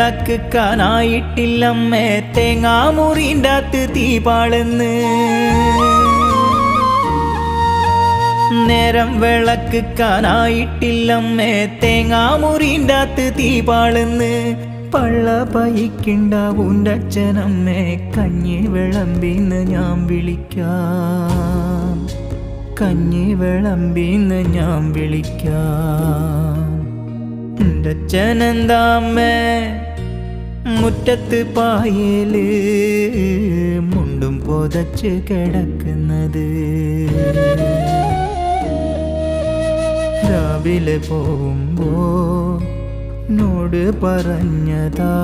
വിളക്കാനായിട്ടില്ലമ്മേ തേങ്ങാമുറിൻ്റെകത്ത് തീ പാളുന്ന് നേരം വിളക്കാനായിട്ടില്ലമ്മേ തേങ്ങാമുറിൻ്റെകത്ത് തീ പാളുന്ന് പള്ള പയിക്കുണ്ടാവുൻ്റെ അച്ഛനമ്മേ കഞ്ഞി വിളമ്പിന്ന് ഞാൻ വിളിക്കാം കഞ്ഞി വിളമ്പിന്ന് ഞാൻ വിളിക്കാം എൻ്റെ അച്ഛനെന്താമ്മേ മുറ്റത്ത് പായേല് മുണ്ടും പൊതച്ച് കിടക്കുന്നത് രാവിലെ പോകുമ്പോ നോട് പറഞ്ഞതാ